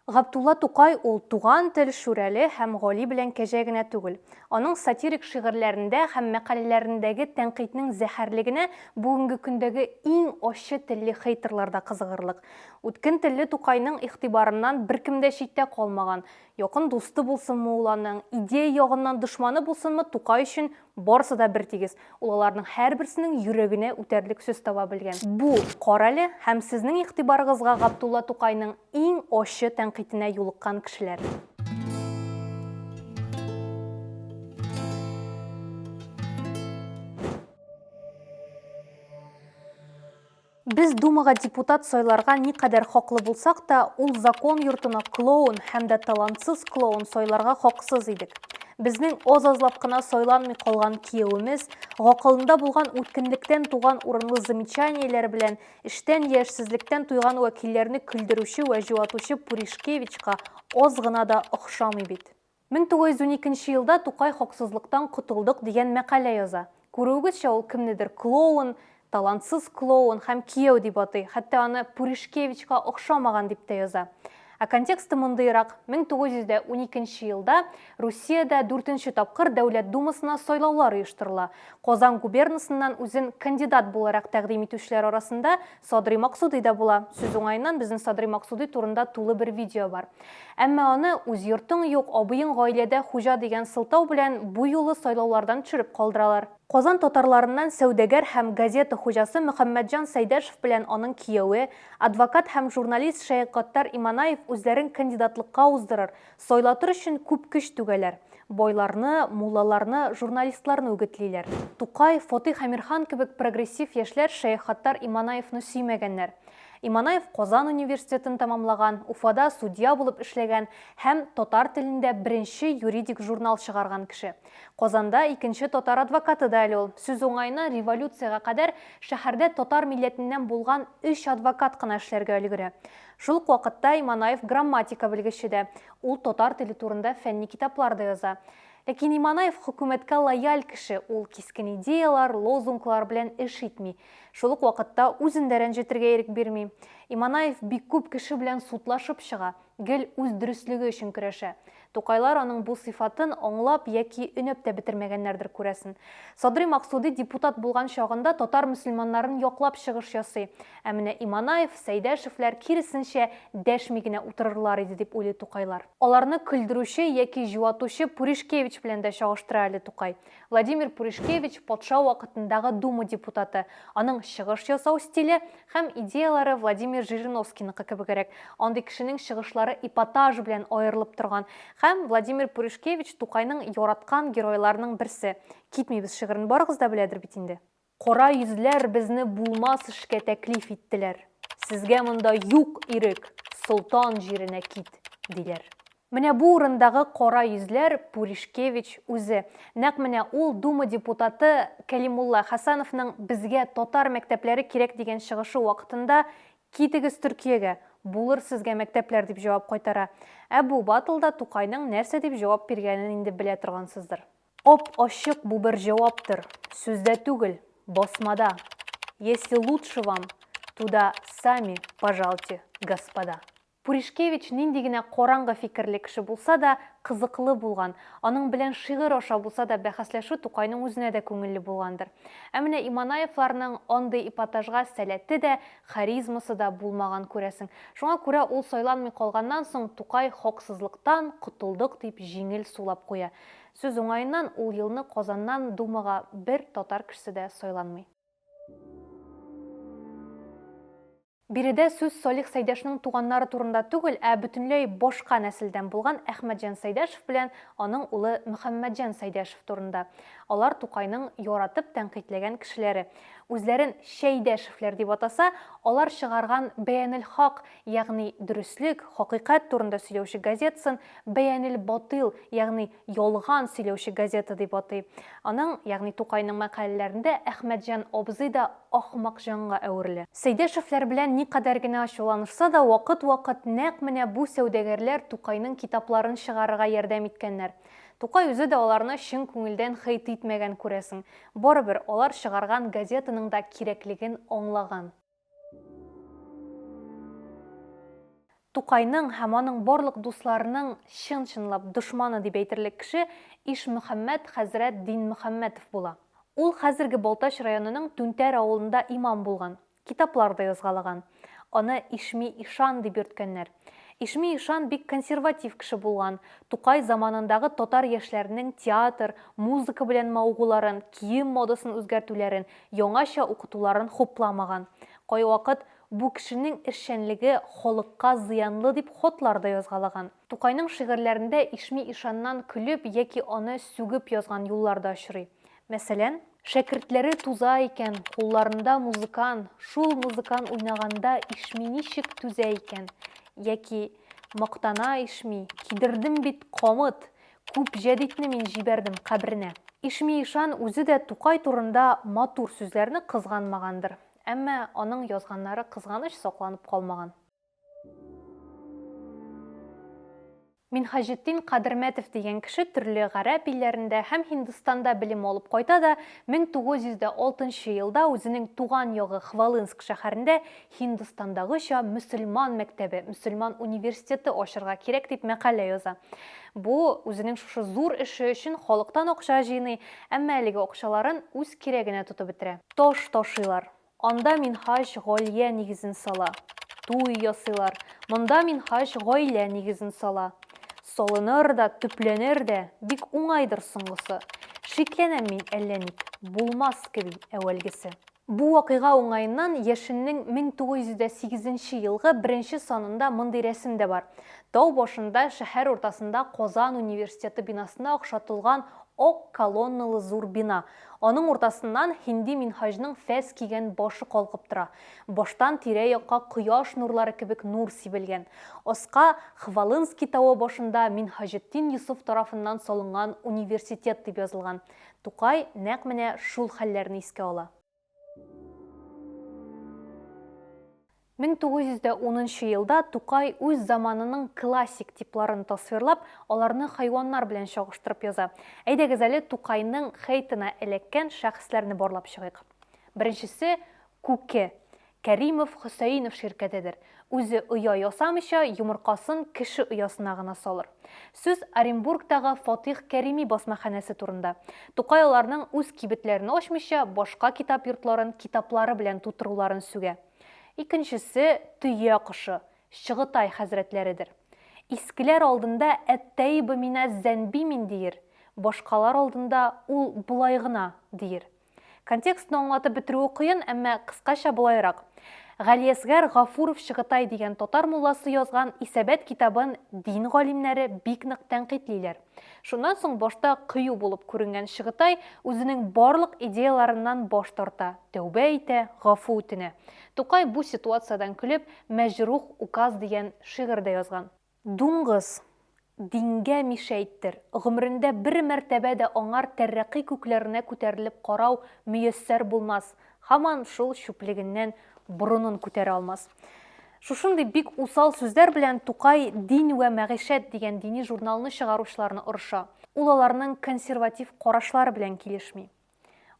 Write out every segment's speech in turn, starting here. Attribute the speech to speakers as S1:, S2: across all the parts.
S1: Ғабдулла Тукай ул туган тел шүрәле һәм гали белән кәҗә генә түгел. Аның сатирик шигырьләрендә һәм мәкаләләрендәге тәнкыйтьнең зәһәрлегенә бүгенге көндәге иң ачы телле хейтерлар да кызыгырлык. Үткен телле Тукайның игътибарыннан беркем дә читтә калмаган. Якын дусты булсынмы ул аның, идея ягыннан дошманы булсынмы, Тукай өчен барысы да бер тигез. Ул аларның һәрберсенең йөрәгенә үтәрлек сүз таба белгән. Бу карале һәм сезнең игътибарыгызга Ғабдулла Тукайның иң ачы тәнкыйтенә юлыккан кешеләр. Без Думага депутат сайларга никадәр хаклы булсак та, ул закон йортына клоун һәм дә талантсыз клоун сайларга хаксыз идек. Безнең аз-азлап кына сайланмый калган киявimiz, гакылында булган үткенлектән туган урынлы замечанияләр белән эштән яшьсезлектән туйган вәкилләрне көлдерүче вә җуатучы Пуришкевичка аз гына да охшамый бит. 1912 елда Тукай хаксызлыктан котылдык дигән мәкалә яза. Күрүегезчә, ул кемнедер клоун, талантсыз клоун һәм кияү дип атый, хәтта аны Пуришкевичка охшамаган дип тә яза. Контексты мондыйрак: 1912 елда Русиядә 4нче тапкыр Дәүләт Думасына сайлаулар оештырыла. Казан губернасыннан үзен кандидат буларак тәкъдим итүчеләр арасында Садри Максудый да була. Сүз уңаеннан безнең Садри Максудый турында тулы бер видео бар. Әмма аны үз йортың юк, абыең гаиләдә хуҗа дигән сылтау белән бу юлы сайлаулардан төшереп калдыралар. Казан татарларыннан сәүдәгәр һәм газета хуҗасы Мөхәммәтҗан Сәйдәшев белән аның кияве, адвокат һәм журналист Шәйхгаттар Иманаев үзләрен кандидатлыкка уздырыр, сайлатыр өчен күп көч түгәләр. Бойларны, муллаларны, журналистларны үгетлиләр. Тукай, Фатих Әмирхан кебек прогрессив яшьләр Шәйхгаттар Иманаевны сөймәгәннәр. Иманаев Казан университетын тамамлаган, Уфада судья булып эшләгән һәм татар телендә беренче юридик журнал чыгарган кеше. Казанда икенче татар адвокаты да әле ул. Сүз уңаена революцияга кадәр шәһәрдә татар милләтеннән булган 3 адвокат кына эшләргә өлгерә. Шул ук вакытта Иманаев грамматика белгече дә. Ул татар теле турында фәнни китаплар да яза. Ләкин Иманаев хөкүмәткә лояль кеше, ул кискен идеялар, лозунглар белән эш итми. Шул ук вакытта үзен дә рәнҗетергә ирек бирми. Иманаев бик күп кеше белән судлашып чыга, гел үз дөрестлеге өчен көрәшә. Тукайлар аның бу сыйфатын аңлап яки өнәп тә бетермәгәннәрдер күрәсен. Садри Максудый депутат булган чагында татар мөселманнарын яклап чыгыш ясый. Ә менә Иманаев, Сәйдәшевләр киресенчә дәшми генә утырырлар иде дип уйлый Тукайлар. Аларны көлдерүче яки җуатучы Пуришкевич белән дә чагыштыра әле Тукай. Владимир Пуришкевич патша вакытындагы Дума депутаты. Аның чыгыш ясау стиле һәм идеялары Владимир Жириновскийныкы кебегрәк. Андый кешенең чыгышлары эпатаж белән аерылып торган. Һәм Владимир Пуришкевич Тукайның яраткан геройларының берсе. Китмибез шигырен барыгыз да беләдер бит инде. Кара йөзләр безне булмас эшкә тәклиф иттеләр. Сезгә монда юк ирек, солтан җиренә кит, диләр. Менә бу урындагы кара йөзләр Пуришкевич үзе. Нәкъ менә ул Дума депутаты Кәлимулла Хәсәновның безгә татар мәктәпләре кирәк дигән чыгышы вакытында китегез Төркиягә, булыр сезгә мәктәпләр дип җавап кайтара. Ә бу батылда Тукайның нәрсә дип җавап биргәнен инде белә торгансыздыр. Ап-ачык бу бер җаваптыр. Сүздә түгел, басмада. Если лучше вам, туда сами, пожалуйте, господа. Пуришкевич нинди генә караңгы фикерле кеше булса да кызыклы булган. Аның белән шигырь аша булса да бәхәсләшү Тукайның үзенә дә күңелле булгандыр. Ә менә Иманаевларның андый эпатажга сәләте дә, харизмасы да булмаган күрәсең. Шуңа күрә ул сайланмый калганнан соң Тукай хаксызлыктан котылдык дип җиңел сулап куя. Сүз уңаеннан ул елны Казаннан Думага бер татар кешесе дә сайланмый. Биредә сүз Салих Сәйдәшнең туганнары турында түгел, ә бөтенләй башка нәселдән булган Әхмәтҗан Сәйдәшев белән аның улы Мөхәммәтҗан Сәйдәшев турында. Алар Тукайның яратып тәнкыйтьләгән кешеләре. Үзләрен Шәйдәшевләр дип атаса, алар чыгарган Бәянел Хак, ягъни дөрестлек, хакыйкать турында сөйләүче газетасын Бәянел Батыл, ягъни ялган сөйләүче газета дип атый. Аның, ягъни Тукайның мәкаләләрендә Әхмәтҗан абзый да ахмак җанга әверелә. Сәйдәшевләр белән никадәр генә ачуланышса да, вакыт-вакыт нәкъ менә бу сәүдәгәрләр Тукайның китапларын чыгарырга ярдәм иткәннәр. Тукай үзе дә аларны чын күңелдән хәйт итмәгән күрәсең. Барыбер алар чыгарган газетаның да кирәклеген аңлаган. Тукайның һәм аның барлык дусларының чын-чынлап дошманы дип әйтерлек кеше Ишмөхәммәд хәзрәт Дин Мөхәммәтов була. Ул хәзерге Балтач районының Түнтәр авылында имам булган, китапларда язгалаган. Аны Ишми Ишан дип йөрткәннәр. Ишми Ишан бик консерватив кеше булган. Тукай заманындагы татар яшьләренең театр, музыка белән мавыгуларын, кием модасын үзгәртүләрен, яңача укытуларын хупламаган. Кайвакыт бу кешенең эшчәнлеге халыкка зыянлы дип хотларда язгалаган. Тукайның шигырьләрендә Ишми Ишаннан көлеп яки аны сүгеп язган юлларда очрый. Мәсәлән, шәкертләре туза икән, кулларында музыкан, шул музыкан уйнаганда Ишми ничек түзә икән, яки мактана Ишми, кидердем бит камыт, күп җәдитне мин җибәрдем кабренә. Ишми Ишан үзе дә Тукай турында матур сүзләрне кызганмагандыр, әмма аның язганнары кызганыч сакланып калмаган. Минхаҗетдин Кадермәтов дигән кеше төрле гарәп илләрендә һәм Һиндстанда белем алып кайта да 1906 елда үзенең туган ягы Хвалынск шәһәрендә Һиндстандагыча мөселман мәктәбе, мөселман университеты ачарга кирәк дип мәкалә яза. Бу үзенең шушы зур эше өчен халыктан акча җыйный, әмма әлеге акчаларын үз кирәгенә тотып бетерә. Таш ташыйлар. Анда Минхаҗ гаилә нигезен сала. Туй ясыйлар. Монда Минхаҗ гаилә нигезен сала. Солыныр да, төпләнер дә, бик уңайдыр соңгысы. Шикләнәм мин әллә ник, булмас кеби әүвәлгесе. Бу вакыйга уңайыннан яшеннең 1908 елгы 1 санында мондый рәсем дә бар. Тау башында шәһәр уртасында Казан университеты бинасына охшатылган ак колонналы зур бина. Аның уртасыннан Хинди Минхаҗның фәс кигән башы калкып тора. Баштан тирә-якка кояш нурлары кебек нур сибелгән. Аска Хвалынский тауы башында Минхаҗетдин Юсуф тарафыннан салынган университет дип язылган. Тукай нәкъ менә шул хәлләрне искә ала. 1910 елда Тукай үз заманының классик типларын тасвирлап, аларны хайваннар белән чагыштырып яза. Әйдәгез әле Тукайның хейтына эләккән шәхесләрне барлап чыгыйк. Беренчесе Күке. Кәримов Хөсәйнов ширкәтедер. Үзе оя ясамыйча, йомыркасын кеше оясына гына салыр. Сүз Оренбургтагы Фатих Кәрими басмаханәсе турында. Тукай аларның үз кибетләрен ачмыйча, башка китап йортларын китаплары белән тутыруларын сүгә. Икенчесе Төйә кошы, Чыгытай хәзрәтләридер. Искеләр алдында әттәйбе мина зәнби мин дийер, башкалар алдында ул булай гына дийер. Контекстны аңлатып бетерүе кыен, әмма кыскача булайрак. Галиәсгар Гафуров Чыгытай дигән татар мулласы язган Исәбәт китабын дин галимнәре бик нык тәнкыйтьлиләр. Шуннан соң башта кыю булып күренгән Чыгытай үзенең барлык идеяларыннан баш тарта, тәүбә итә, гафу үтенә. Тукай бу ситуациядан көлеп, Мәҗрух указ дигән шигырьдә язган. Дуңгыз дингә мишәйттер. Гомерендә бер мәртәбә дә аңар тәррәкый күкләренә күтәрелеп карау мөяссәр булмас. Һаман шул чүплегеннән борынын күтәрә алмас. Шушындый бик усал сүзләр белән Тукай Дин вә мәгишәт дигән дини журналны чыгаручыларны орыша. Ул аларның консерватив карашлары белән килешми.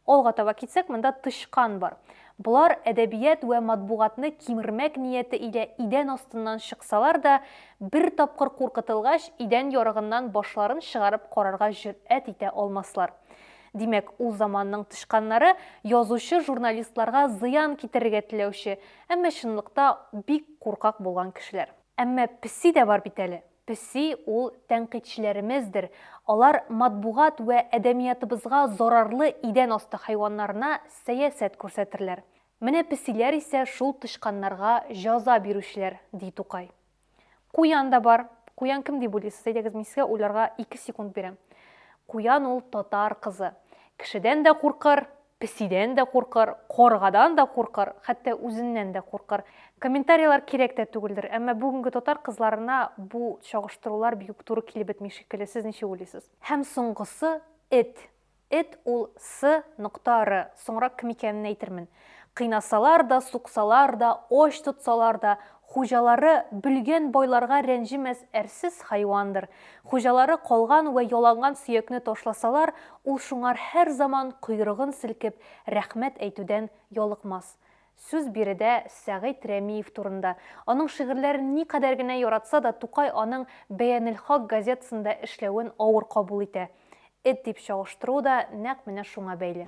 S1: Алга таба китсәк, монда Тышкан бар. Булар әдәбият вә матбугатны кимермәк нияте илә идән астыннан чыксалар да, бер тапкыр куркытылгач, идән ярыгыннан башларын чыгарып карарга җөрьәт итә алмаслар. Димәк, ул заманның Тышканнары язучы журналистларга зыян китерергә теләүче, әмма чынлыкта бик куркак булган кешеләр. Әмма Песи дә бар бит әле. Песи ул тәнкыйтьчеләремездер. Алар матбугат вә әдәбиятыбызга зарарлы идән асты хайваннарына сәясәт күрсәтерләр. Менә Песиләр исә шул Тышканнарга җәза бирүчеләр, ди Тукай. Куян да бар. Куян кем дип уйлыйсыз? Әйдәгез, мин сезгә уйларга 2 секунд бирәм. Куян ул татар кызы. Кешедән дә куркыр, Песидән дә куркыр, каргадан да куркыр, хәтта үзеннән дә куркыр. Комментарийлар кирәк тә түгелдер, әмма бүгенге татар кызларына бу чагыштырулар бик туры килеп бетми шикелле. Сез ничә уйлыйсыз? Һәм соңгысы эт. Эт ул с.р. Соңра кем икәнен әйтермен. Кыйнасалар да, суксалар да, оч тотсалар да, хуҗалары бүлгән байларга рәнҗимәс әрсез хайвандыр. Хуҗалары калган вә яланган сөякне ташласалар, ул шуңар һәр заман койрыгын селкеп рәхмәт әйтүдән ялыкмас. Сүз биредә Сәгыйть Рәмиев турында. Аның шигырьләрен ни кадәр генә яратса да, Тукай аның Бәянел Хак газетасында эшләвен авыр кабул итә. Эт дип чагыштыру да нәкъ менә шуңа бәйле.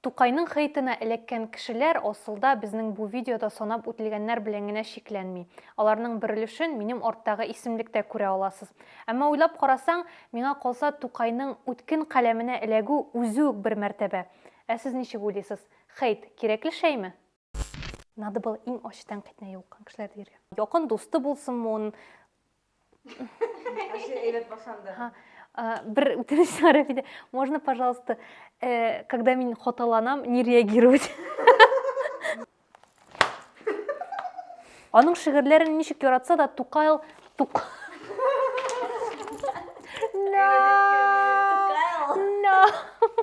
S1: Тукайның хейтына эләккән кешеләр асылда безнең бу видеода санап үтелгәннәр белән генә шикләнми. Аларның бер өлешен минем арттагы исемлектә күрә аласыз. Әмма уйлап карасаң, миңа калса Тукайның үткен каләменә эләгү үзе үк бер мәртәбә. Ә сез ничек уйлыйсыз? Хейт кирәкле шәйме? Надо было иң ачтан китнә юккан кешеләр диргә. Якын дусты булсынмы ун?
S2: Әйбәт башланды.
S1: Бір үтенеч сорап иде. Можно, пожалуйста, когда мин хаталанам, не реагировать. Аның шигырьләрен ничек яратса да, Тукай No.